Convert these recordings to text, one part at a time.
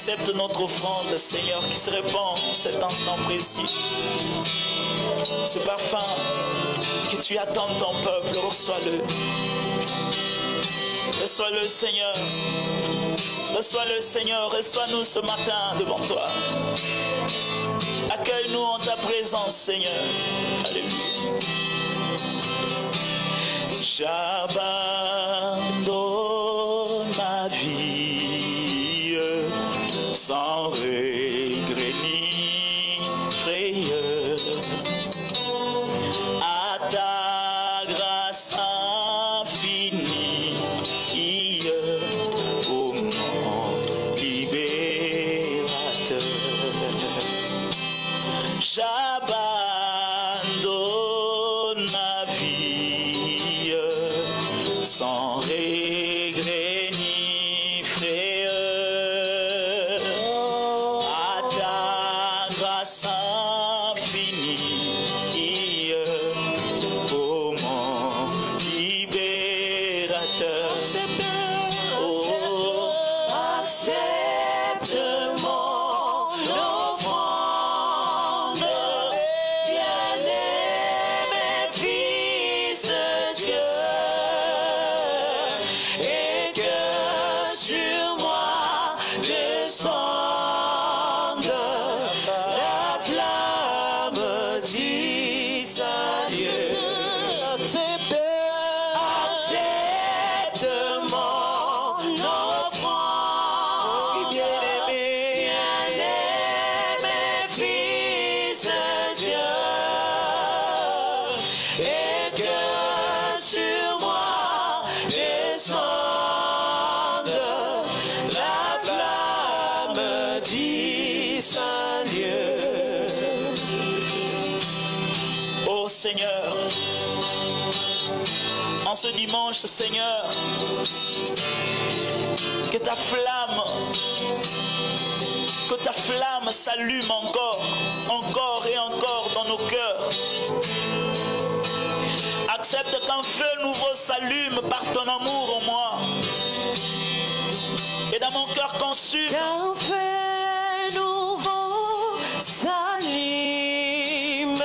Accepte notre offrande, Seigneur, qui se répand en cet instant précis. Ce parfum que tu attends de ton peuple, reçois-le. Reçois-le, Seigneur. Reçois-le, Seigneur. Reçois-nous ce matin devant toi. Accueille-nous en ta présence, Seigneur. Alléluia. J'abandonne ma vie sans regret ni frayeur à ta grâce infinie, ô mon libérateur. J'abandonne ma vie sans regret ni frayeur à ta grâce infinie, ô mon libérateur. Accepte mon offrande, bien-aimé Fils de Dieu, et que sur moi descende la flamme du salut. Accepte mon offrande, bien-aimé Fils de Dieu, et que sur moi descende la flamme du Saint-Lieu. Ô Seigneur, en ce dimanche, Seigneur, que ta flamme s'allume encore et encore dans nos cœurs. Accepte qu'un feu nouveau s'allume par ton amour en moi et dans mon cœur consume. Qu'un feu nouveau s'allume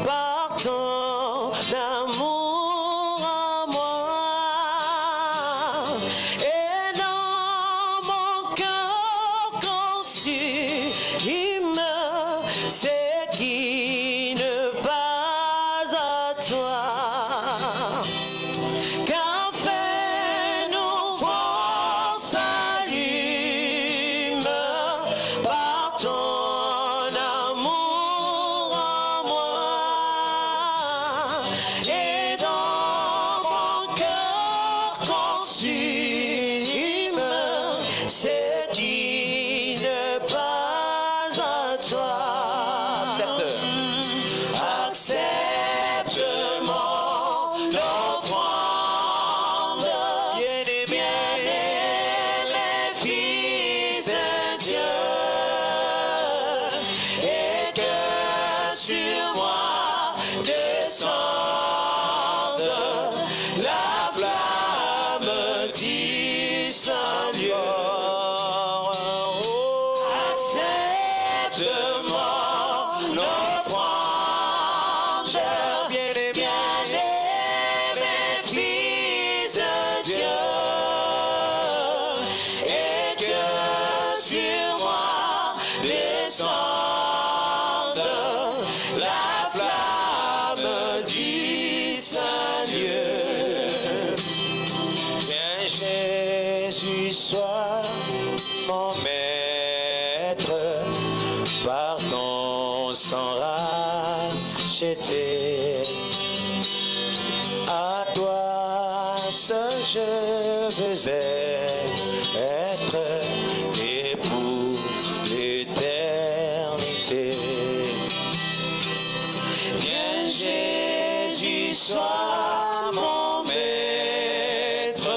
par ton amour en moi et dans mon cœur consume ce qui ne pas à toi. Qu'un feu nouveau s'allume par ton amour en moi et dans mon cœur consume ce qui ne pas à toi. Accepte mon offrande, bien-aimé Fils de Dieu, et que sur moi descende la flamme du Saint-Lieu. Accepte mon offrande, bien-aimé Fils de Dieu, et que sur moi descende la flamme du Saint-Lieu. Bien Jésus soit mon maître, par ton sang racheté. À toi seul je veux être, et pour l'éternité. Viens Jésus, sois mon maître,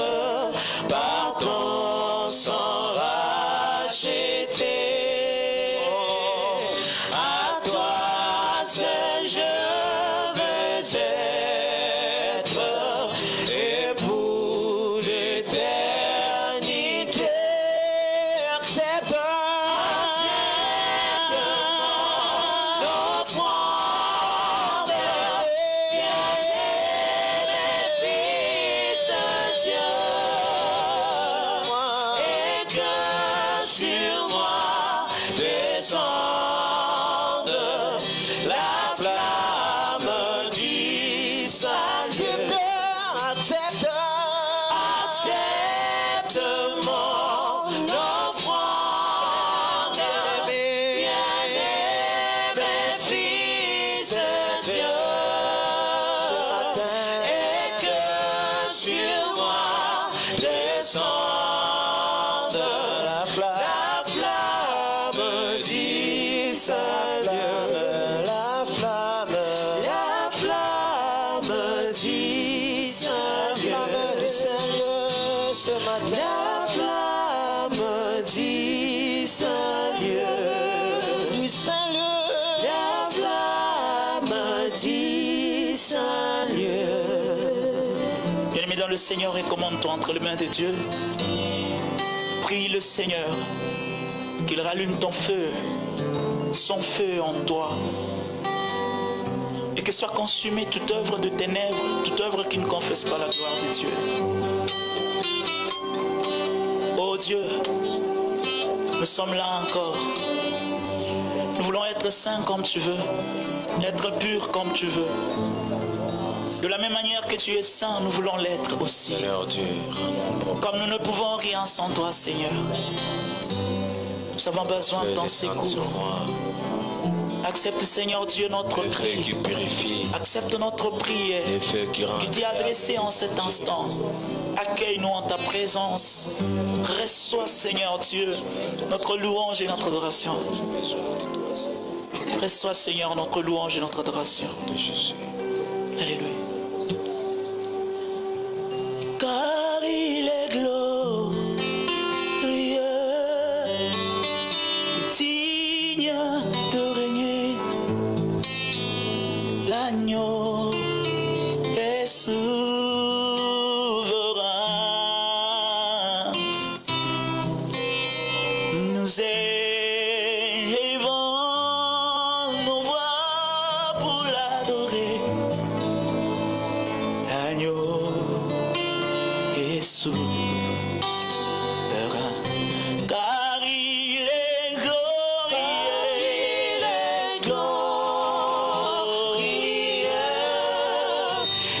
par ton sang racheté. À toi seul je veux être, et pour l'éternité. Accepte la flamme du Saint-Lieu, la flamme du Saint-Lieu, ce matin, la flamme du Saint-Lieu, la flamme du Saint-Lieu. Bien-aimé dans le Seigneur, recommande-toi entre les mains de Dieu. Prie le Seigneur qu'il rallume ton feu, son feu en toi, et que soit consumée toute œuvre de ténèbres, toute œuvre qui ne confesse pas la gloire de Dieu. Oh Dieu, nous sommes là encore. Nous voulons être saints comme tu veux, être purs comme tu veux. De la même manière que tu es saint, nous voulons l'être aussi. Comme nous ne pouvons rien sans toi, Seigneur. Nous avons besoin de ton secours. Accepte, Seigneur Dieu, notre prière. Accepte notre prière qui t'est adressée en cet instant. Accueille-nous en ta présence. Reçois, Seigneur Dieu, notre louange et notre adoration. Reçois, Seigneur, notre louange et notre adoration. Alléluia. Car il est glorieux, digne de régner. L'agneau est souverain. Nous élevons nos voix pour l'adorer. L'agneau est souverain, car il est glorieux,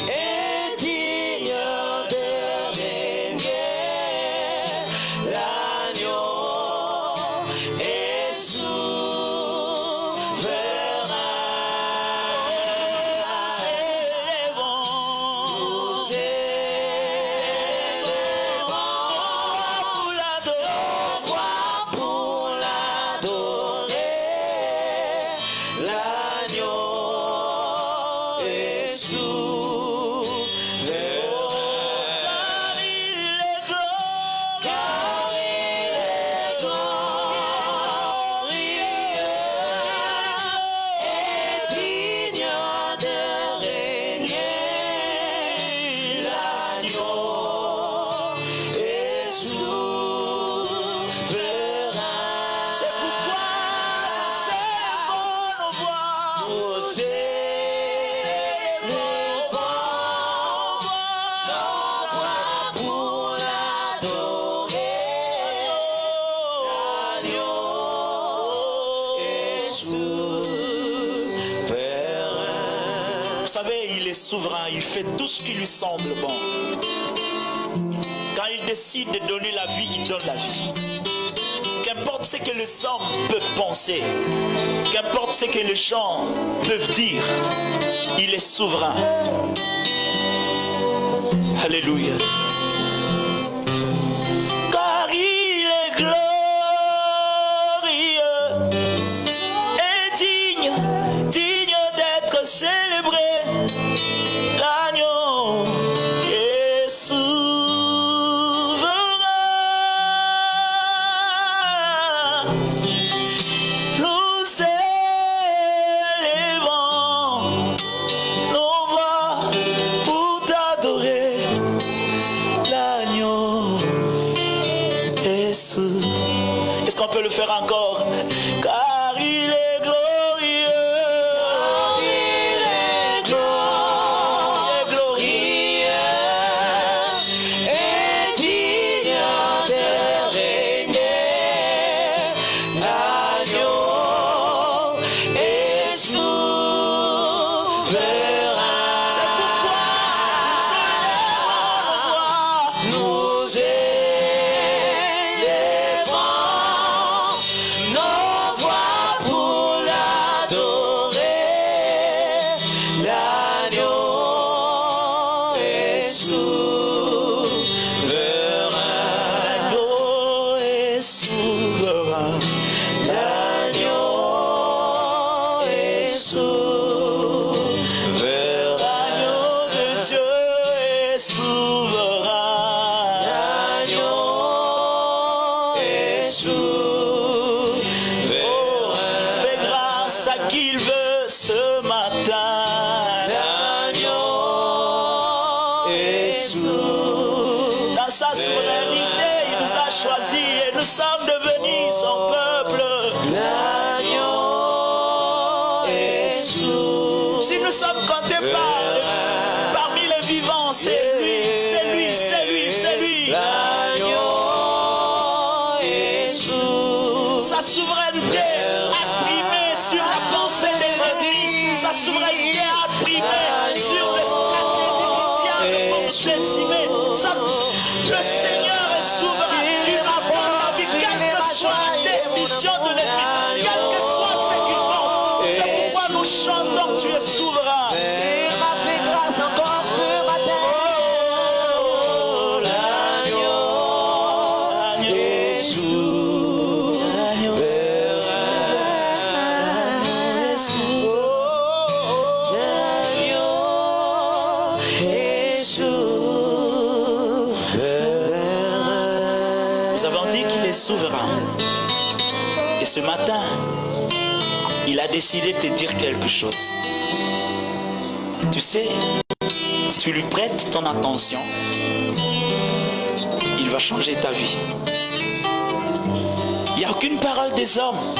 et digne de régner. L'agneau est souverain. Nous élevons pour l'adorer. L'agneau est souverain. Car il est glorieux, et digne de régner. L'agneau est souverain. C'est pourquoi nous élevons nos voix. Nous élevons nos voix pour l'adorer. L'agneau est souverain. Vous savez, il est souverain, il fait tout ce qui lui semble bon. Quand il décide de donner la vie, il donne la vie. Qu'importe ce que les hommes peuvent penser, qu'importe ce que les gens peuvent dire, il est souverain. Alléluia. Car il est glorieux et digne d'être célébré. L'agneau est souverain. Nous élevons nos voix pour t'adorer. L'agneau est souverain. Est-ce qu'on peut le faire encore? Car il est glorieux. Il est glorieux, et digne de régner. L'agneau est souverain. C'est pourquoi Nous élevons nos voix Fais grâce à qui il veut ce matin. Dans sa souveraineté, il nous a choisis et nous sommes devenus son peuple. Si nous sommes comptés parmi les vivants, c'est lui, c'est lui, c'est lui, c'est lui. Sa souveraineté a primé sur la pensée de l'ennemi. Sa souveraineté a primé sur les stratégies du diable pour nous décimer. Le Seigneur est souverain. Il va voir la vie, quelle que soit la décision de l'ennemi, quelle que soit ce qu'il pense. C'est pourquoi nous chantons, tu es souverain. Il m'a fait grâce encore ce matin. Nous avons dit qu'il est souverain. Et ce matin, il a décidé de te dire quelque chose. Tu sais, si tu lui prêtes ton attention, il va changer ta vie. Il n'y a aucune parole des hommes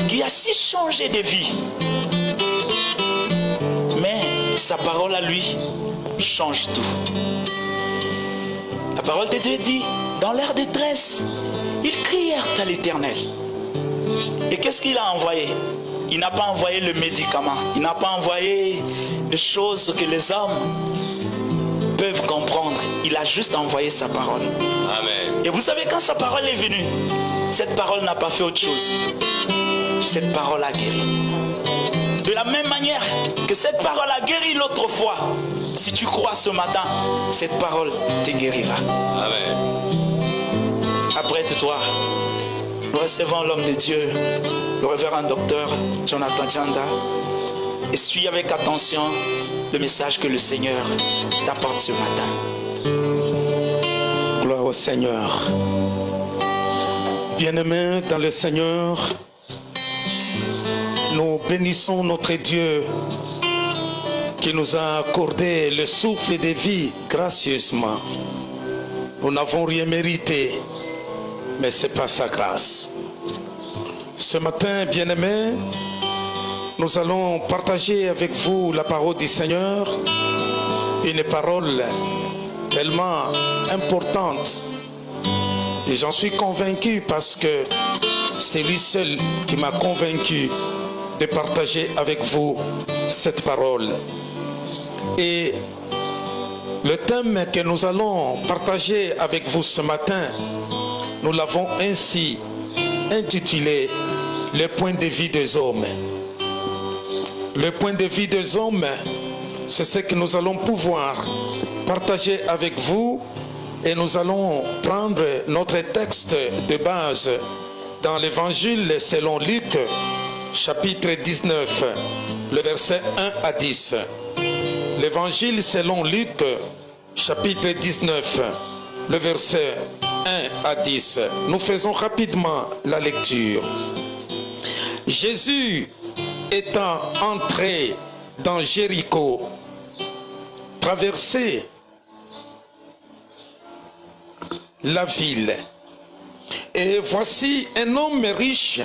qui a si changé de vie. Mais sa parole à lui change tout. La parole de Dieu dit, dans leur détresse, ils crièrent à l'Éternel. Et qu'est-ce qu'il a envoyé? Il n'a pas envoyé le médicament. Il n'a pas envoyé des choses que les hommes peuvent comprendre. Il a juste envoyé sa parole. Amen. Et vous savez, quand sa parole est venue, cette parole n'a pas fait autre chose. Cette parole a guéri. De la même manière que cette parole a guéri l'autre fois, si tu crois ce matin, cette parole te guérira. Amen. Apprête-toi. Nous recevons l'homme de Dieu, le révérend docteur Jonathan Janda, et suis avec attention le message que le Seigneur t'apporte ce matin. Gloire au Seigneur. Bien-aimés dans le Seigneur, nous bénissons notre Dieu qui nous a accordé le souffle de vie gracieusement. Nous n'avons rien mérité, mais c'est pas sa grâce. Ce matin, bien-aimés, nous allons partager avec vous la parole du Seigneur, une parole tellement importante. Et j'en suis convaincu parce que c'est lui seul qui m'a convaincu de partager avec vous cette parole. Et le thème que nous allons partager avec vous ce matin, nous l'avons ainsi intitulé « Le point de vue des hommes ». Le point de vue des hommes, c'est ce que nous allons pouvoir partager avec vous, et nous allons prendre notre texte de base dans l'évangile selon Luc, chapitre 19, le verset 1 à 10. L'évangile selon Luc, chapitre 19, le verset 1 à 10. Nous faisons rapidement la lecture. Jésus étant entré dans Jéricho, traversait la ville. Et voici un homme riche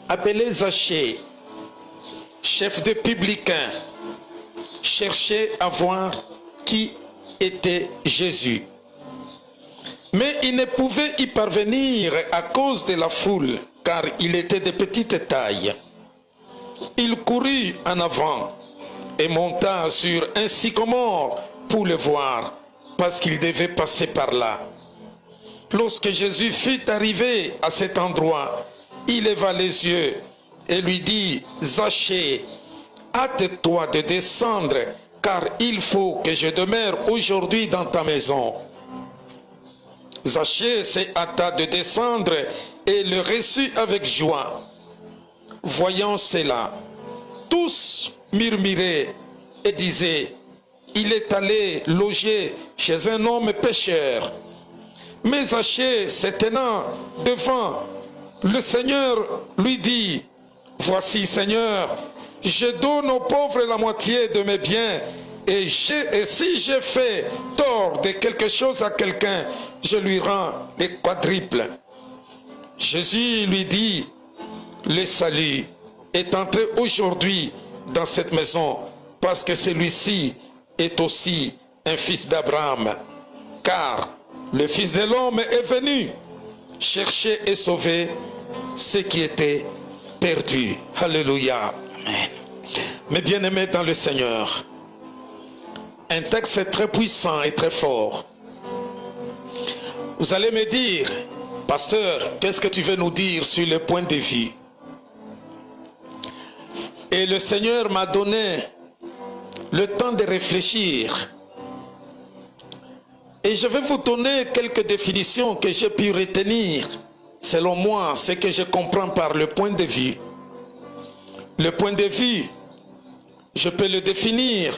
appelé Zachée, chef de publicains, cherchait à voir qui était Jésus. Mais il ne pouvait y parvenir à cause de la foule, car il était de petite taille. Il courut en avant et monta sur un sycomore pour le voir, parce qu'il devait passer par là. Lorsque Jésus fut arrivé à cet endroit, il leva les yeux et lui dit, Zachée, hâte-toi de descendre, car il faut que je demeure aujourd'hui dans ta maison. Zachée s'est hâta de descendre et le reçut avec joie. Voyant cela, tous murmuraient et disaient, il est allé loger chez un homme pécheur. Mais Zachée, se tenant devant le Seigneur, lui dit, voici Seigneur, je donne aux pauvres la moitié de mes biens, et si j'ai fait tort de quelque chose à quelqu'un, je lui rends les quadruples. Jésus lui dit, le salut est entré aujourd'hui dans cette maison, parce que celui-ci est aussi un fils d'Abraham, car le Fils de l'homme est venu chercher et sauver ce qui était perdu. Alléluia. Amen. Mes bien-aimés dans le Seigneur, un texte très puissant et très fort. Vous allez me dire, pasteur, qu'est-ce que tu veux nous dire sur le point de vue? Et le Seigneur m'a donné le temps de réfléchir. Et je vais vous donner quelques définitions que j'ai pu retenir, selon moi, ce que je comprends par le point de vue. Le point de vue, je peux le définir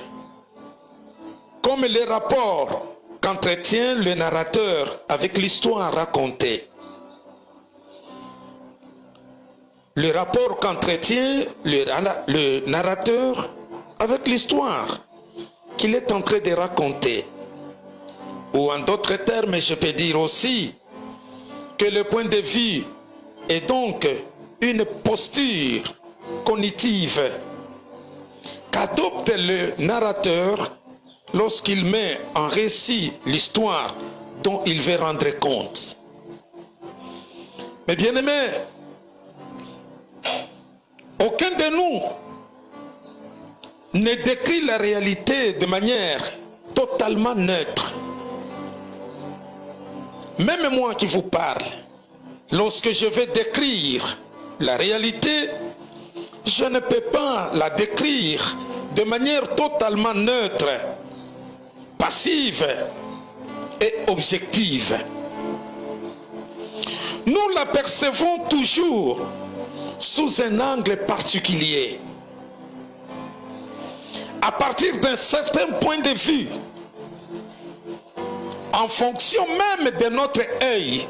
comme les rapports qu'entretient le narrateur avec l'histoire racontée. Le rapport qu'entretient le narrateur avec l'histoire qu'il est en train de raconter. Ou en d'autres termes, je peux dire aussi que le point de vue est donc une posture cognitive qu'adopte le narrateur lorsqu'il met en récit l'histoire dont il veut rendre compte. Mais bien aimés, aucun de nous ne décrit la réalité de manière totalement neutre. Même moi qui vous parle, lorsque je vais décrire la réalité, je ne peux pas la décrire de manière totalement neutre, passive et objective. Nous la percevons toujours sous un angle particulier, à partir d'un certain point de vue, en fonction même de notre œil.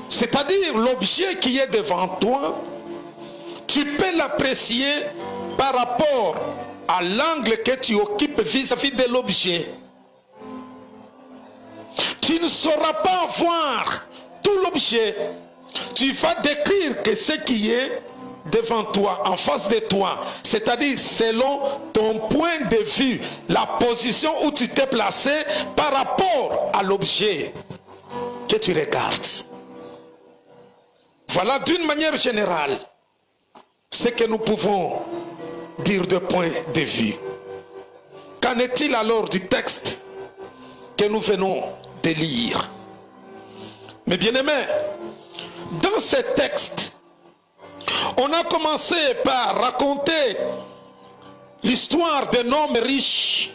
C'est-à-dire l'objet qui est devant toi, tu peux l'apprécier par rapport à l'angle que tu occupes vis-à-vis de l'objet. Tu ne sauras pas voir tout l'objet. Tu vas décrire que ce qui est devant toi, en face de toi, c'est-à-dire selon ton point de vue, la position où tu t'es placé par rapport à l'objet que tu regardes. Voilà d'une manière générale ce que nous pouvons dire de point de vue. Qu'en est-il alors du texte que nous venons de lire? Mais bien aimés, dans ce texte, on a commencé par raconter l'histoire d'un homme riche.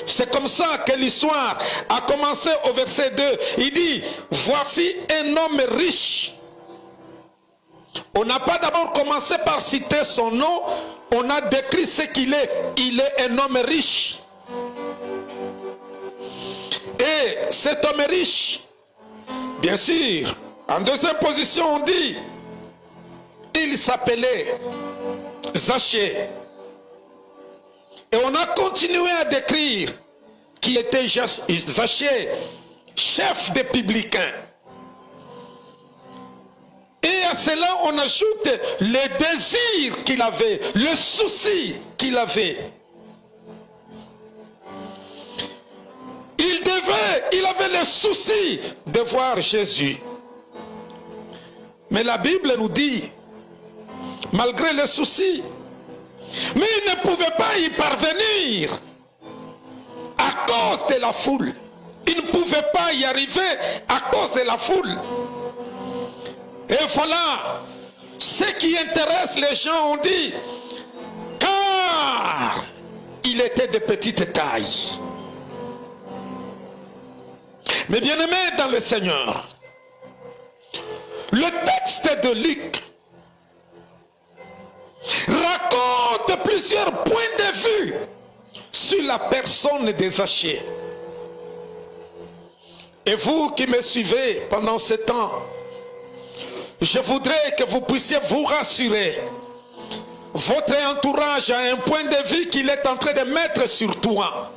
C'est comme ça que l'histoire a commencé au verset 2. Il dit, voici un homme riche. On n'a pas d'abord commencé par citer son nom, on a décrit ce qu'il est. Il est un homme riche. Et cet homme riche, bien sûr, en deuxième position on dit, il s'appelait Zachée. Et on a continué à décrire qui était Zachée, chef des publicains. Et à cela on ajoute le désir qu'il avait, le souci qu'il avait. Il avait le souci de voir Jésus. Mais la Bible nous dit, malgré le souci, mais il ne pouvait pas y parvenir à cause de la foule. Il ne pouvait pas y arriver à cause de la foule. Et voilà ce qui intéresse les gens, on dit, car il était de petite taille. Mais bien aimés dans le Seigneur, le texte de Luc raconte plusieurs points de vue sur la personne de Zachée. Et vous qui me suivez pendant ce temps, je voudrais que vous puissiez vous rassurer. Votre entourage a un point de vue qu'il est en train de mettre sur toi.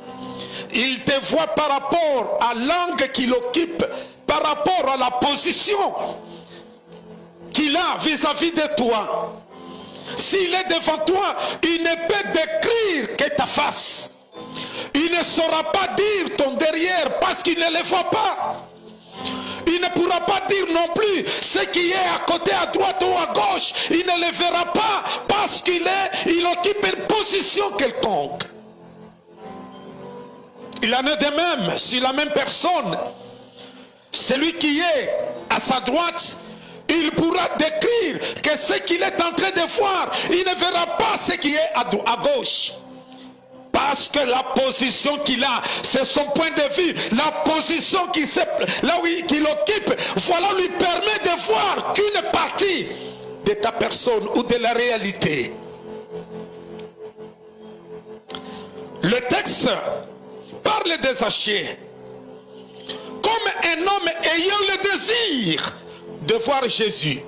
Il te voit par rapport à l'angle qu'il occupe, par rapport à la position qu'il a vis-à-vis de toi. S'il est devant toi, il ne peut décrire que ta face. Il ne saura pas dire ton derrière parce qu'il ne le voit pas. Il ne pourra pas dire non plus ce qui est à côté, à droite ou à gauche. Il ne le verra pas parce qu'il occupe une position quelconque. Il en est de même sur la même personne. Celui qui est à sa droite, il pourra décrire que ce qu'il est en train de voir, il ne verra pas ce qui est à gauche. Parce que la position qu'il a, c'est son point de vue. La position qu'il occupe, voilà, lui permet de voir qu'une partie de ta personne ou de la réalité. Le texte parle de Zachée comme un homme ayant le désir de voir Jésus.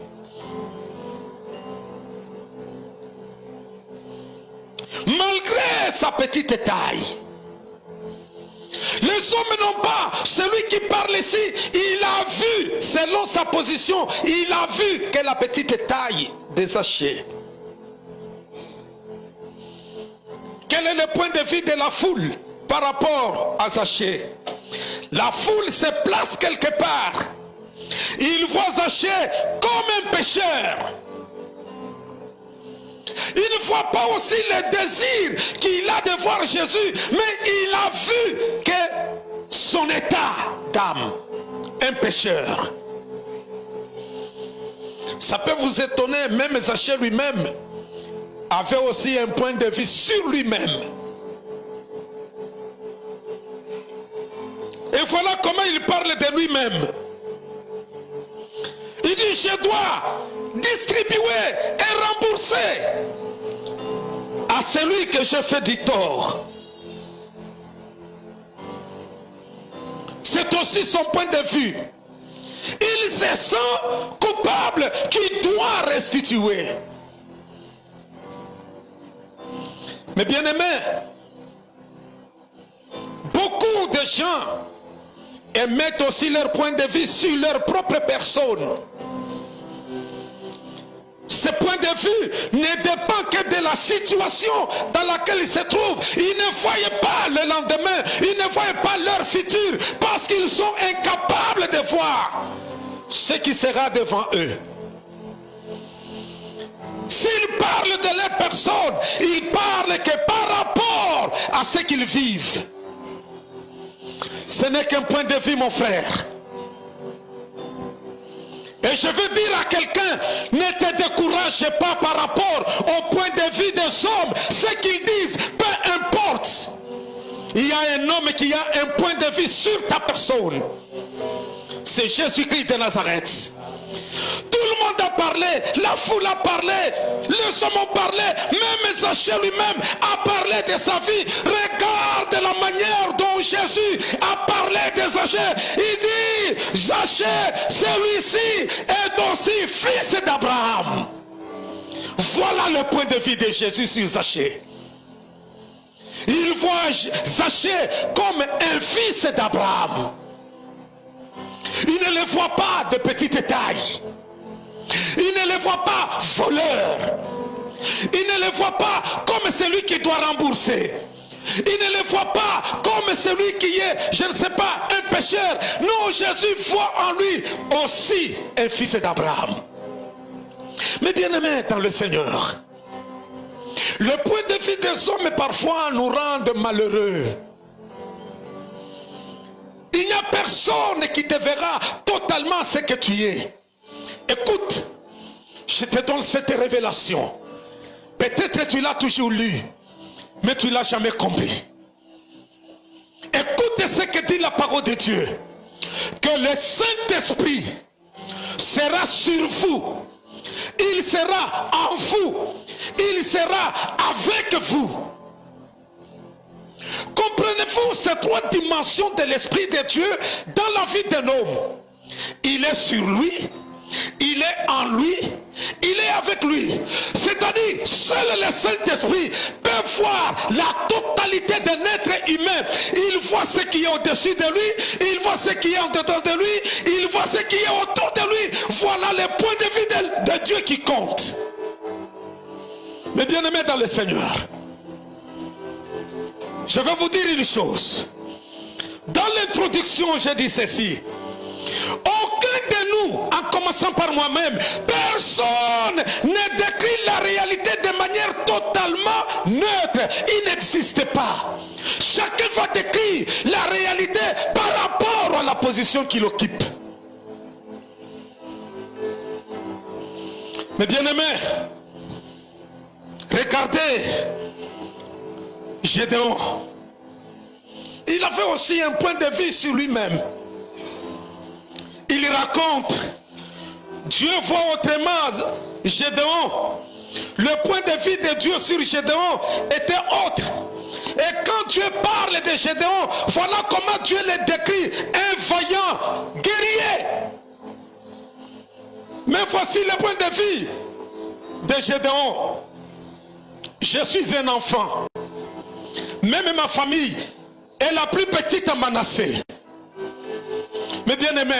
Malgré sa petite taille, les hommes n'ont pas, celui qui parle ici, il a vu, selon sa position, il a vu que la petite taille de Zachée. Quel est le point de vue de la foule par rapport à Zachée? La foule se place quelque part. Il voit Zachée comme un pécheur. Il ne voit pas aussi le désir qu'il a de voir Jésus, mais il a vu que son état d'âme, un pécheur. Ça peut vous étonner, même Zachée lui-même avait aussi un point de vue sur lui-même. Et voilà comment il parle de lui-même. Il dit, je dois distribuer et rembourser à celui que j'ai fait du tort. C'est aussi son point de vue. Il se sent coupable qu'il doit restituer. Mais bien aimé, beaucoup de gens émettent aussi leur point de vue sur leur propre personne. Ce point de vue ne dépend que de la situation dans laquelle ils se trouvent. Ils ne voyaient pas le lendemain, ils ne voyaient pas leur futur, parce qu'ils sont incapables de voir ce qui sera devant eux. S'ils parlent de leur personne, ils parlent que par rapport à ce qu'ils vivent. Ce n'est qu'un point de vue, mon frère. Et je veux dire à quelqu'un, ne te décourage pas par rapport au point de vue des hommes. Ce qu'ils disent, peu importe. Il y a un homme qui a un point de vue sur ta personne. C'est Jésus-Christ de Nazareth. Tout le monde a parlé, la foule a parlé, les hommes ont parlé, même Zachée lui-même a parlé de sa vie. Regarde la manière dont Jésus a parlé de Zachée. Il dit, Zachée, celui-ci est aussi fils d'Abraham. Voilà le point de vue de Jésus sur Zachée. Il voit Zachée comme un fils d'Abraham. Il ne le voit pas de petite taille. Il ne le voit pas voleur. Il ne le voit pas comme celui qui doit rembourser. Il ne le voit pas comme celui qui est, je ne sais pas, un pécheur. Non, Jésus voit en lui aussi un fils d'Abraham. Mais bien aimé dans le Seigneur, le point de vue des hommes parfois nous rend malheureux. Il n'y a personne qui te verra totalement ce que tu es. Écoute, je te donne cette révélation. Peut-être tu l'as toujours lu, mais tu ne l'as jamais compris. Écoute ce que dit la parole de Dieu. Que le Saint-Esprit sera sur vous. Il sera en vous. Il sera avec vous. Comprenez-vous ces trois dimensions de l'Esprit de Dieu dans la vie d'un homme? Il est sur lui, il est en lui, il est avec lui. C'est-à-dire, seul le Saint-Esprit peut voir la totalité d'un être humain. Il voit ce qui est au-dessus de lui, il voit ce qui est en dedans de lui, il voit ce qui est autour de lui. Voilà le point de vue de Dieu qui compte. Mais bien aimés dans le Seigneur, je vais vous dire une chose. Dans l'introduction, j'ai dit ceci. Aucun de nous, en commençant par moi-même, personne ne décrit la réalité de manière totalement neutre. Il n'existe pas. Chacun va décrire la réalité par rapport à la position qu'il occupe. Mais bien aimé, regardez Gédéon. Il avait aussi un point de vue sur lui-même. Il raconte, Dieu voit autrement Gédéon. Le point de vue de Dieu sur Gédéon était autre. Et quand Dieu parle de Gédéon, voilà comment Dieu le décrit, un vaillant guerrier. Mais voici le point de vue de Gédéon. Je suis un enfant. Même ma famille est la plus petite à Manassé. Mais bien aimé,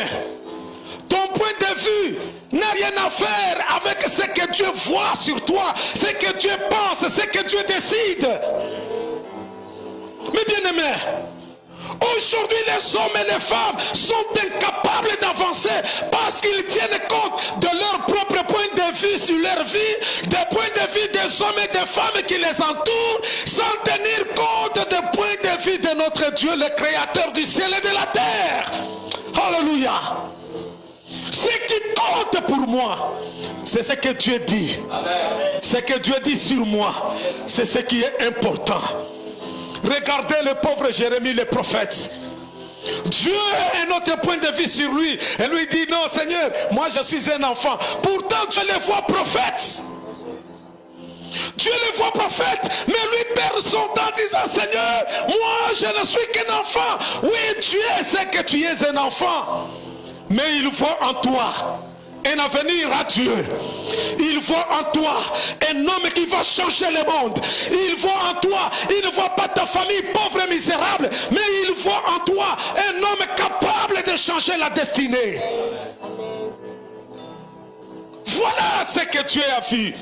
ton point de vue n'a rien à faire avec ce que Dieu voit sur toi, ce que Dieu pense, ce que Dieu décide. Mais bien aimé, aujourd'hui les hommes et les femmes sont incapables d'avancer parce qu'ils tiennent compte de leur propre point de vue sur leur vie, des points de vue des hommes et des femmes qui les entourent, sans tenir compte des points de vue de notre Dieu, le créateur du ciel et de la terre. Alléluia. Ce qui compte pour moi, c'est ce que Dieu dit. Ce que Dieu dit sur moi, c'est ce qui est important. Regardez le pauvre Jérémie le prophète. Dieu a un autre point de vue sur lui. Et lui dit, non Seigneur, moi je suis un enfant. Pourtant Dieu le voit prophète. Dieu le voit prophète, mais lui perd son temps disant, Seigneur, moi je ne suis qu'un enfant. Oui, Dieu sait que tu es un enfant. Mais il voit en toi un avenir à Dieu. Il voit en toi un homme qui va changer le monde. Il voit en toi, il ne voit pas ta famille pauvre et misérable, mais il voit en toi un homme capable de changer la destinée. Voilà ce que Dieu a vu.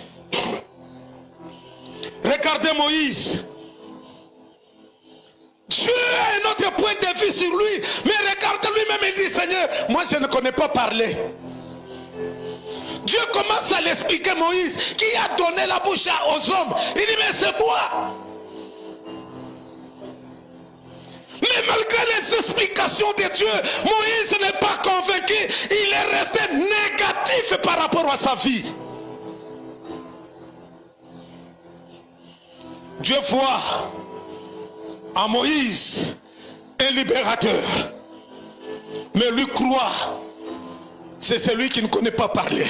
Regardez Moïse. Dieu a un autre point de vue sur lui, mais regardez lui-même, il dit, Seigneur, moi je ne connais pas parler. Dieu commence à l'expliquer, Moïse, qui a donné la bouche aux hommes. Il dit, mais c'est toi. Mais malgré les explications de Dieu, Moïse n'est pas convaincu. Il est resté négatif par rapport à sa vie. Dieu voit en Moïse un libérateur. Mais lui croit, c'est celui qui ne connaît pas parler.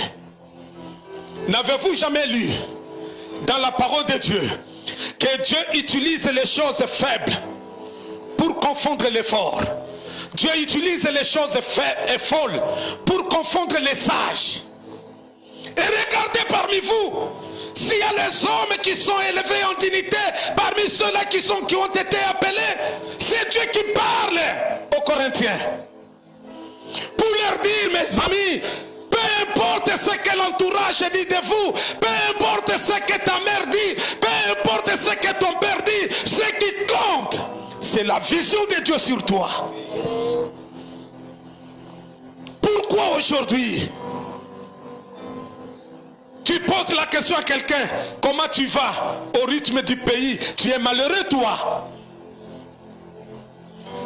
N'avez-vous jamais lu dans la parole de Dieu que Dieu utilise les choses faibles pour confondre les forts? Dieu utilise les choses folles pour confondre les sages. Et regardez parmi vous, s'il y a les hommes qui sont élevés en dignité, parmi ceux-là qui ont été appelés, c'est Dieu qui parle aux Corinthiens. Pour leur dire, mes amis, peu importe ce que l'entourage dit de vous, peu importe ce que ta mère dit, peu importe ce que ton père dit, ce qui compte, c'est la vision de Dieu sur toi. Pourquoi aujourd'hui tu poses la question à quelqu'un, comment tu vas au rythme du pays? Tu es malheureux toi?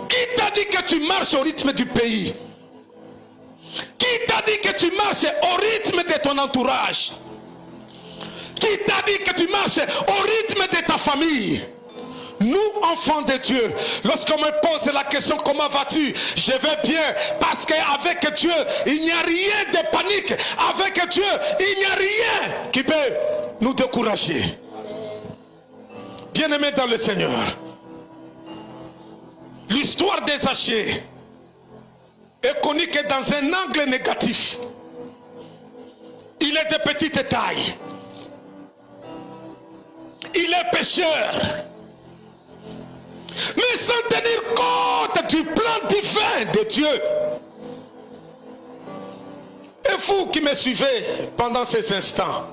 Qui t'a dit que tu marches au rythme du pays? Qui t'a dit que tu marches au rythme de ton entourage? Qui t'a dit que tu marches au rythme de ta famille? Nous, enfants de Dieu, lorsqu'on me pose la question, comment vas-tu? Je vais bien, parce qu'avec Dieu, il n'y a rien de panique. Avec Dieu, il n'y a rien qui peut nous décourager. Bien-aimés dans le Seigneur, L'histoire des Zachée est connue que dans un angle négatif. Il est de petite taille. Il est pécheur. Mais sans tenir compte du plan divin de Dieu. Et vous qui me suivez pendant ces instants,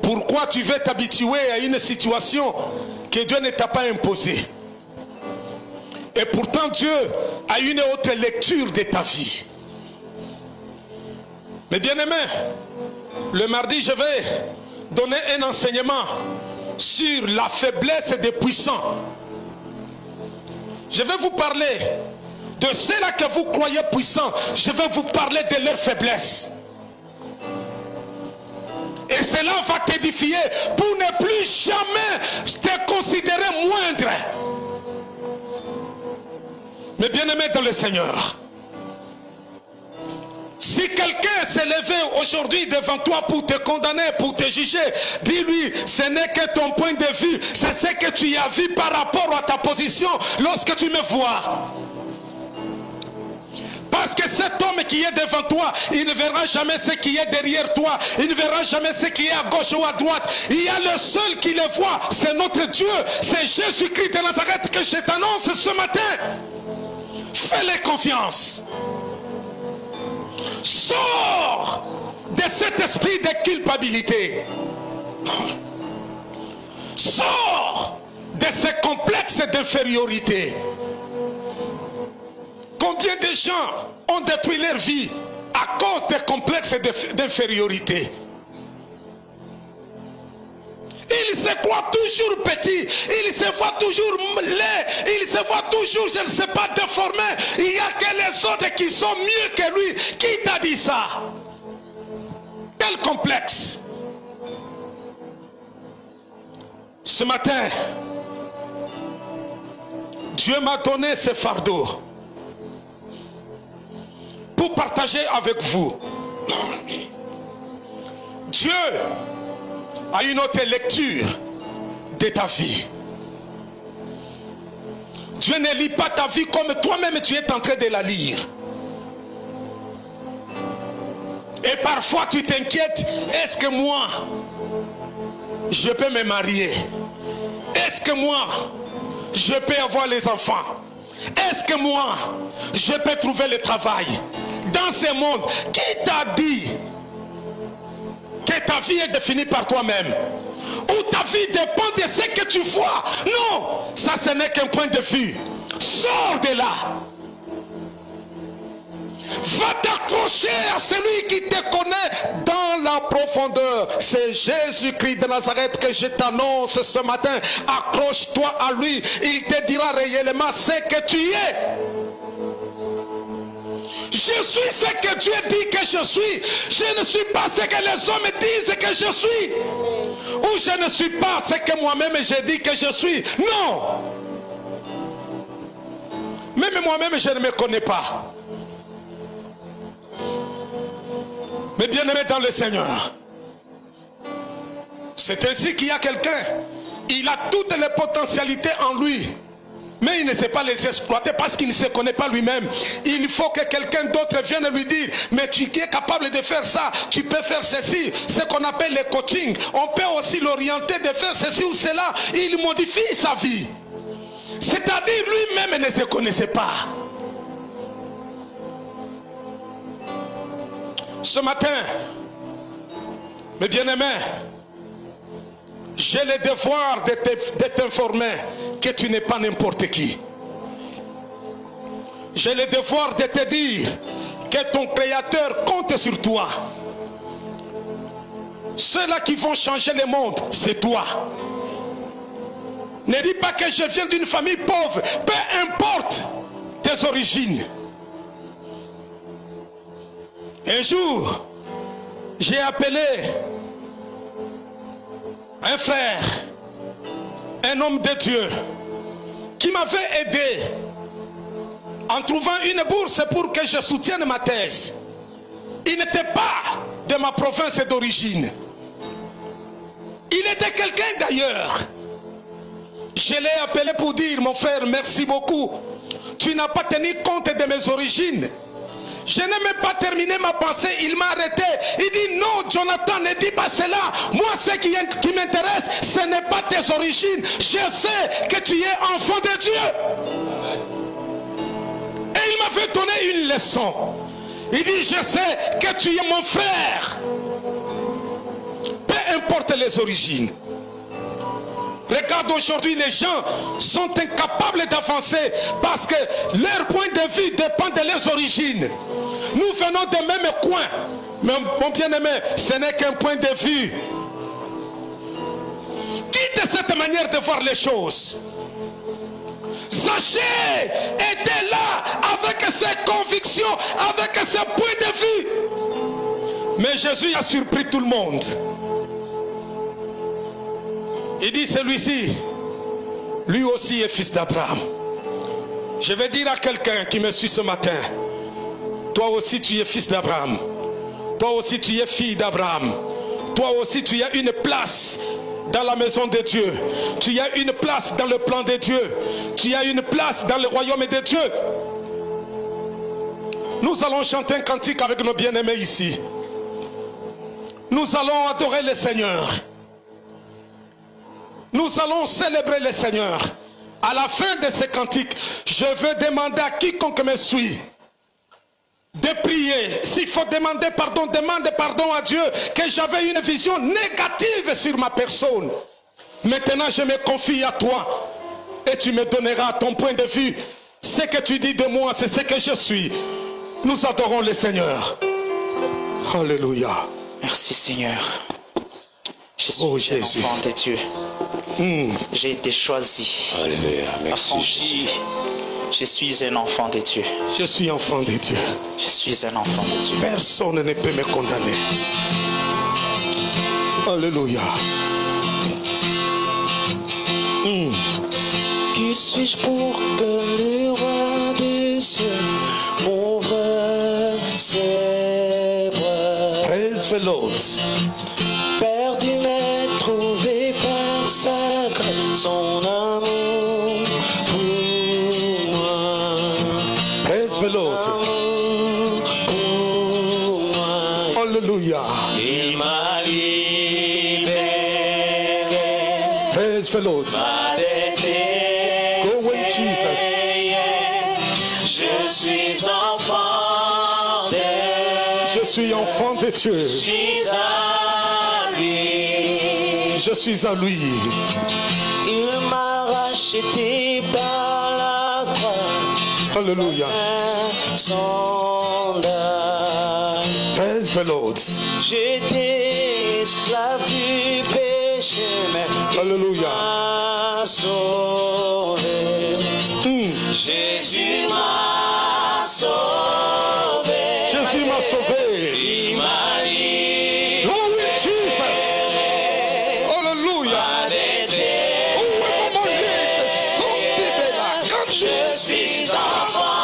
pourquoi tu veux t'habituer à une situation que Dieu ne t'a pas imposée? Et pourtant Dieu a une autre lecture de ta vie. Mais bien-aimés, le mardi je vais donner un enseignement sur la faiblesse des puissants. Je vais vous parler de ceux-là que vous croyez puissants. Je vais vous parler de leur faiblesse. Et cela va t'édifier pour ne plus jamais te considérer moindre. Mais bien-aimé dans le Seigneur, si quelqu'un s'est levé aujourd'hui devant toi pour te condamner, pour te juger, dis-lui, ce n'est que ton point de vue, c'est ce que tu as vu par rapport à ta position lorsque tu me vois. Parce que cet homme qui est devant toi, il ne verra jamais ce qui est derrière toi, il ne verra jamais ce qui est à gauche ou à droite. Il y a le seul qui le voit, c'est notre Dieu, c'est Jésus-Christ de Nazareth que je t'annonce ce matin. Fais-les confiance. Sors de cet esprit de culpabilité. Sors de ce complexe d'infériorité. Combien de gens ont détruit leur vie à cause des complexes d'infériorité? Il se croit toujours petit, il se voit toujours laid, il se voit toujours, je ne sais pas, déformé. Il n'y a que les autres qui sont mieux que lui. Qui t'a dit ça? Quel complexe? Ce matin, Dieu m'a donné ce fardeau pour partager avec vous. Dieu a une autre lecture de ta vie. Dieu ne lit pas ta vie comme toi-même tu es en train de la lire. Et parfois tu t'inquiètes, est-ce que moi je peux me marier? Est-ce que moi je peux avoir les enfants? Est-ce que moi je peux trouver le travail? Dans ce monde, qui t'a dit que ta vie est définie par toi-même? Ou ta vie dépend de ce que tu vois? Non, ça ce n'est qu'un point de vue. Sors de là. Va t'accrocher à celui qui te connaît dans la profondeur. C'est Jésus-Christ de Nazareth que je t'annonce ce matin. Accroche-toi à lui. Il te dira réellement ce que tu es. Je suis ce que Dieu dit que je suis. Je ne suis pas ce que les hommes disent que je suis. Ou je ne suis pas ce que moi-même j'ai dit que je suis. Non. Même moi-même je ne me connais pas. Mais bien aimé dans le Seigneur, c'est ainsi qu'il y a quelqu'un. Il a toutes les potentialités en lui. Mais il ne sait pas les exploiter parce qu'il ne se connaît pas lui-même. Il faut que quelqu'un d'autre vienne lui dire, mais tu es capable de faire ça, tu peux faire ceci, ce qu'on appelle le coaching. On peut aussi l'orienter de faire ceci ou cela. Il modifie sa vie. C'est-à-dire lui-même ne se connaissait pas. Ce matin, mes bien-aimés, j'ai le devoir de t'informer que tu n'es pas n'importe qui. J'ai le devoir de te dire que ton Créateur compte sur toi. Ceux-là qui vont changer le monde, c'est toi. Ne dis pas que je viens d'une famille pauvre, peu importe tes origines. Un jour, j'ai appelé un frère, un homme de Dieu, qui m'avait aidé en trouvant une bourse pour que je soutienne ma thèse. Il n'était pas de ma province d'origine. Il était quelqu'un d'ailleurs. Je l'ai appelé pour dire, mon frère, merci beaucoup. Tu n'as pas tenu compte de mes origines. Je n'ai même pas terminé ma pensée, il m'a arrêté. Il dit non, Jonathan, ne dis pas cela. Moi, ce qui m'intéresse, ce n'est pas tes origines. Je sais que tu es enfant de Dieu. Et il m'a fait donner une leçon. Il dit, je sais que tu es mon frère. Peu importe les origines. Regarde, aujourd'hui, les gens sont incapables d'avancer parce que leur point de vue dépend de leurs origines. Nous venons des mêmes coins. Mais mon bien-aimé, ce n'est qu'un point de vue. Quitte cette manière de voir les choses. Sachez, aidez là avec ses convictions, avec ses points de vue. Mais Jésus a surpris tout le monde. Il dit, celui-ci, lui aussi est fils d'Abraham. Je vais dire à quelqu'un qui me suit ce matin, toi aussi tu es fils d'Abraham. Toi aussi tu es fille d'Abraham. Toi aussi tu as une place dans la maison de Dieu. Tu as une place dans le plan de Dieu. Tu as une place dans le royaume de Dieu. Nous allons chanter un cantique avec nos bien-aimés ici. Nous allons adorer le Seigneur. Nous allons célébrer le Seigneur. À la fin de ce cantique, je veux demander à quiconque me suit de prier. S'il faut demander pardon, demande pardon à Dieu que j'avais une vision négative sur ma personne. Maintenant, je me confie à toi et tu me donneras ton point de vue. Ce que tu dis de moi, c'est ce que je suis. Nous adorons le Seigneur. Alléluia. Merci Seigneur. Je suis Oh, un Jésus. enfant de Dieu. J'ai été choisi. Alléluia. Merci. Affranchi. Je suis un enfant de Dieu. Je suis enfant de Dieu. Je suis un enfant de Dieu. Personne ne peut me condamner. Alléluia. Qui suis-je pour que le roi des cieux m'ouvre ses bras? Praise the Lord. Perdu mais trouvé par sa grâce, son amour pour moi. Praise the Lord. Amour pour moi. Alléluia. Il m'a libéré, Praise the Lord. m'a déterré. Go with Jesus. Je suis enfant de Je suis enfant de Dieu. Je suis à lui. Je suis à lui. Il m'a racheté par la croix. Alléluia. Son âme. Praise the Lord. J'étais esclave du péché, mais Alléluia. m'a sauvé. Jésus m'a sauvé. Jésus m'a sauvé. Il m'a libéré. Oh oui, Jesus. Alléluia. Oh, oui, mon Dieu, son bébé là. Quand Je suis enfant.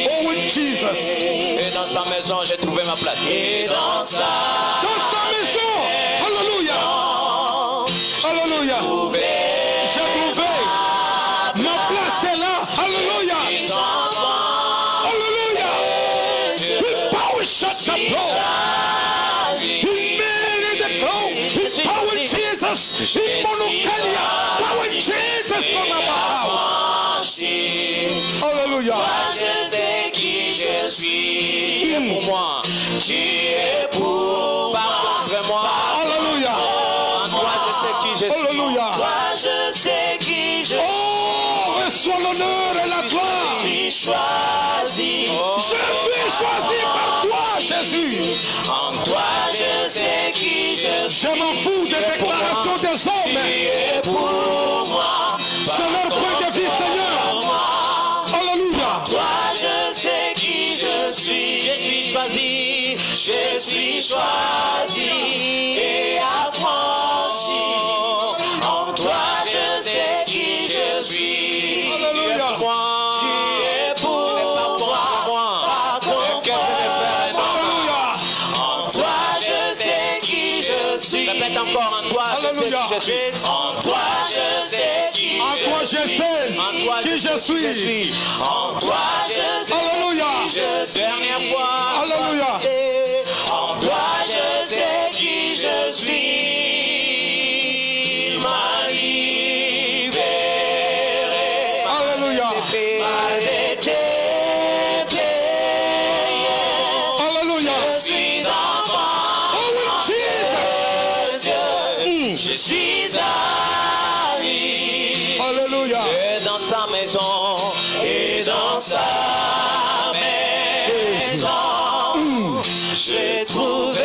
Oh oui, Jesus. Et dans sa maison, j'ai trouvé ma place. Et dans sa maison. Alléluia. Alléluia. J'ai trouvé. Ma place est là. Alléluia. Alléluia. His power shuts the door. He made the door. His power Jesus. His monocalia. Power Jesus from above. Alléluia. Je sais qui je suis. Tu es pour moi. Tu es pour moi. Moi. Alléluia. En toi, je sais qui je suis. Alléluia. Toi, je sais qui je suis. Oh, reçois l'honneur et la gloire. Je suis choisi. Je suis choisi par toi, Jésus. En toi, je sais qui je suis. Je m'en fous des déclarations des hommes. Tu es pour moi. C'est leur point de vue, Seigneur. Alléluia. Toi, je sais qui je suis. Je suis choisi. Je suis choisi et affranchi. En toi, je sais qui je suis. Alléluia. Tu es pour moi. Alléluia. En toi, je sais qui je sais qui je suis. En toi je sais Alléluia. qui je suis. Dernière fois. Alléluia. En toi je sais qui je suis. M'a libéré. Alléluia. M'a été payé. Alléluia. Je suis enfant Oh oui, de Dieu. Je suis à lui. Alléluia. Et dans sa maison, et dans sa maison, j'ai trouvé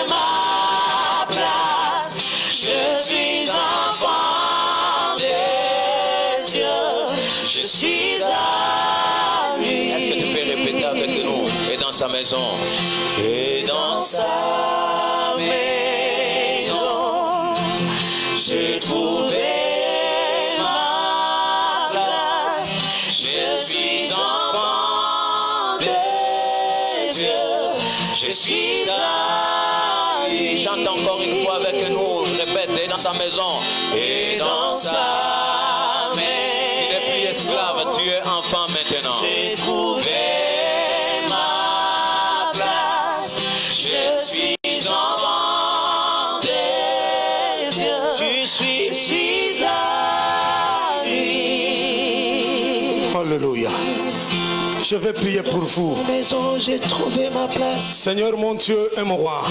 ma place. Je suis enfant de Dieu. Je suis à lui. Est-ce que tu peux répéter avec nous? Et dans sa maison, et dans sa maison, j'ai trouvé ma place. Je suis enfant de Dieu. Je suis à lui. Chante encore une fois avec nous. Répète, et dans sa maison. Et dans sa maison. Tu n'es plus esclave, tu es enfant maintenant. J'ai trouvé ma place. Je suis enfant de Dieu. Je suis à lui. Alléluia. Je vais prier pour vous. Maison, j'ai trouvé ma place. Seigneur mon Dieu et mon roi,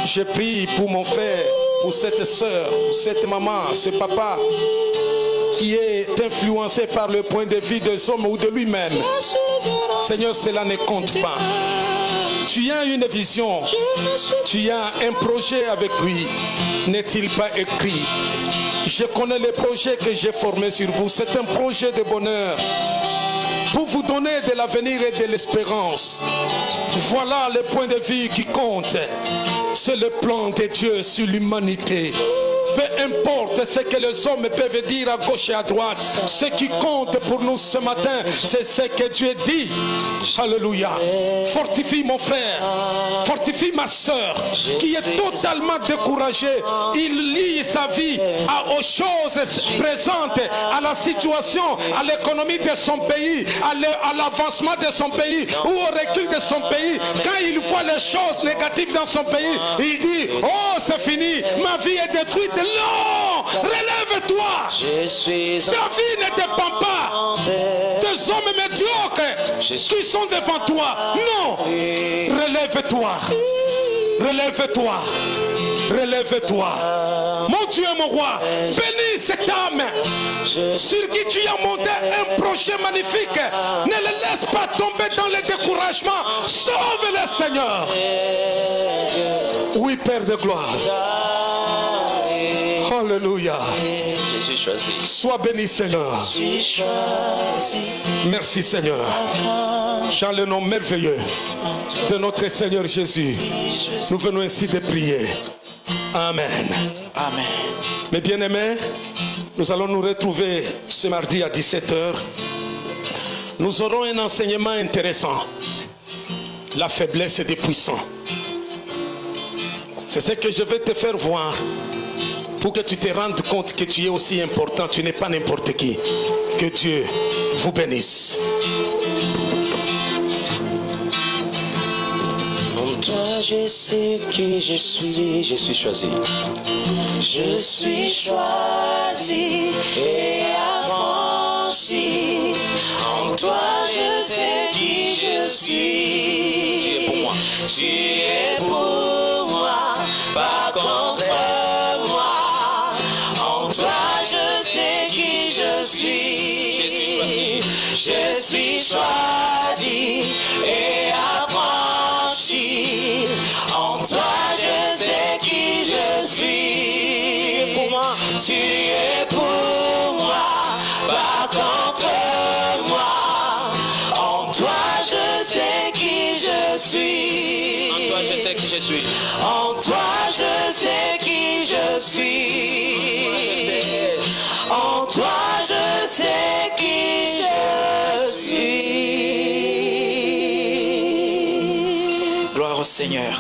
je prie pour mon frère, pour cette soeur, pour cette maman, ce papa qui est influencé par le point de vue des hommes ou de lui-même. Seigneur, cela ne compte pas. Tu as une vision, tu as un projet avec lui. N'est-il pas écrit? Je connais les projets que j'ai formés sur vous. C'est un projet de bonheur pour vous donner de l'avenir et de l'espérance. Voilà le point de vue qui compte. C'est le plan de Dieu sur l'humanité. Peu importe ce que les hommes peuvent dire à gauche et à droite, ce qui compte pour nous ce matin, c'est ce que Dieu dit. Alléluia. Fortifie mon frère, fortifie ma soeur qui est totalement découragée. Il lie sa vie aux choses présentes, à la situation, à l'économie de son pays, à l'avancement de son pays ou au recul de son pays. Quand il voit les choses négatives dans son pays, il dit: oh, c'est fini, ma vie est détruite. Non, relève-toi. Ta vie ne dépend pas des hommes médiocres qui sont devant toi. Non, relève-toi. Relève-toi. Relève-toi. Mon Dieu, mon roi, bénis cette âme sur qui tu as monté un projet magnifique. Ne le laisse pas tomber dans le découragement. Sauve-le, Seigneur. Oui, Père de gloire. Alléluia. Je suis choisi. Sois béni, Seigneur. Je suis choisi. Merci, Seigneur. Dans le nom merveilleux de notre Seigneur Jésus, nous venons ainsi de prier. Amen. Amen. Mes bien-aimés, nous allons nous retrouver ce mardi à 17h. Nous aurons un enseignement intéressant. La faiblesse des puissants. C'est ce que je vais te faire voir pour que tu te rendes compte que tu es aussi important. Tu n'es pas n'importe qui. Que Dieu vous bénisse. En toi je sais qui je suis choisi. Je suis choisi et affranchi. En toi je sais qui je suis. Tu es pour moi. Tu es pour moi, pas contre moi. En toi je sais qui je suis. Je suis choisi et affranchi. En toi je sais qui je suis. Pour moi, tu es pour moi, pas contre moi. En toi je sais qui je suis. En toi je sais qui je suis. En toi je sais qui je suis. En toi je sais qui je suis. Gloire au Seigneur.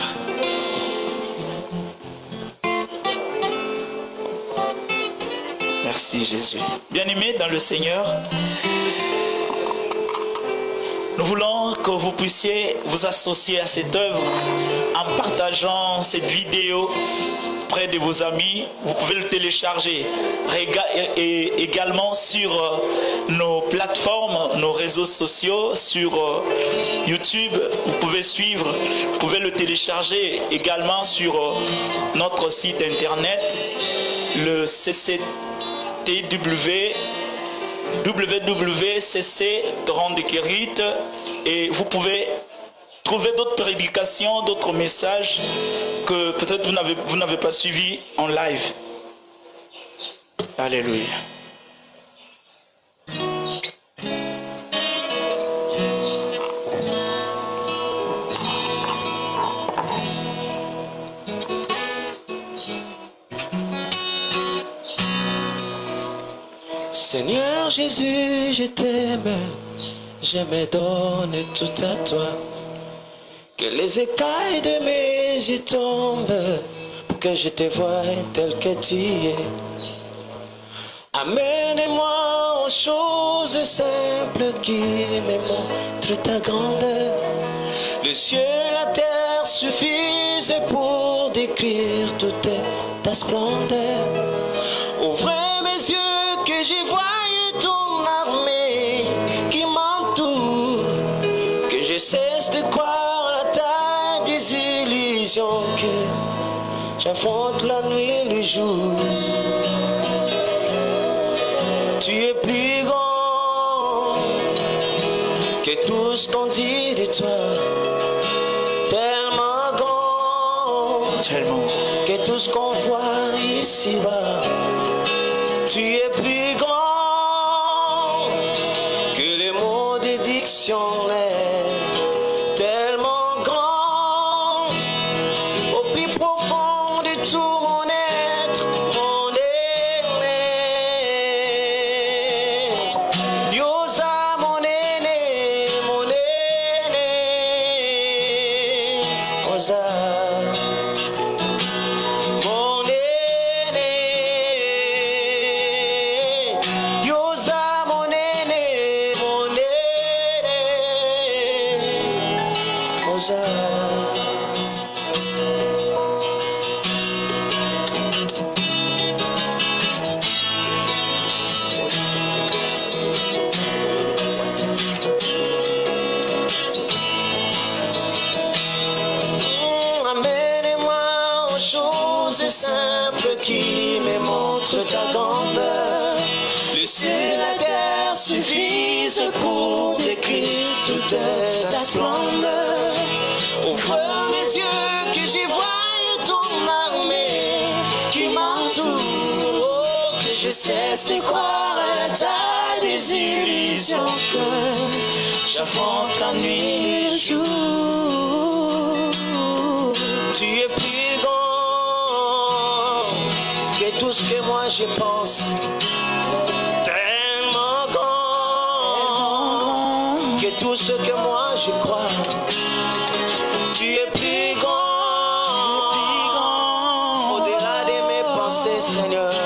Merci Jésus. Bien-aimés dans le Seigneur, nous voulons que vous puissiez vous associer à cette œuvre en partageant cette vidéo près de vos amis. Vous pouvez le télécharger et également sur nos plateformes, nos réseaux sociaux, sur YouTube. Vous pouvez suivre, vous pouvez le télécharger également sur notre site internet, le CCTW, www.cc Grande-Quérite, et vous pouvez trouver d'autres prédications, d'autres messages que peut-être vous n'avez pas suivis en live. Alléluia. Seigneur Jésus, je t'aime, je me donne tout à toi. Que les écailles de mes yeux tombent pour que je te voie tel que tu es. Amène-moi aux choses simples qui me montrent ta grandeur. Le ciel et la terre suffisent pour décrire toute ta splendeur. Ouvre mes yeux que j'y voie ton armée qui m'entoure, que je cesse de croire à ta désillusion, que j'affronte la nuit et le jour. Tu es plus grand que tout ce qu'on dit de toi, tellement grand, Tellement. que tout ce qu'on voit ici-bas. Tu es plus grand que les mots des dictionnaires, tellement grand, au plus profond de tout mon être, mon aîné. Diosa, mon aîné, mon aîné. Osa. Amène-moi aux choses simples qui me montrent ta grandeur. Le ciel et la terre suffisent pour décrire toute ta splendeur. Ouvre mes yeux que j'y voie ton armée qui m'entoure, oh, que je cesse de croire à ta désillusion, que j'affronte la nuit et le jour. Tu es plus grand que tout ce que moi je pense, tellement grand que tout ce que moi je crois. Tu es plus grand, au-delà de mes pensées, Seigneur.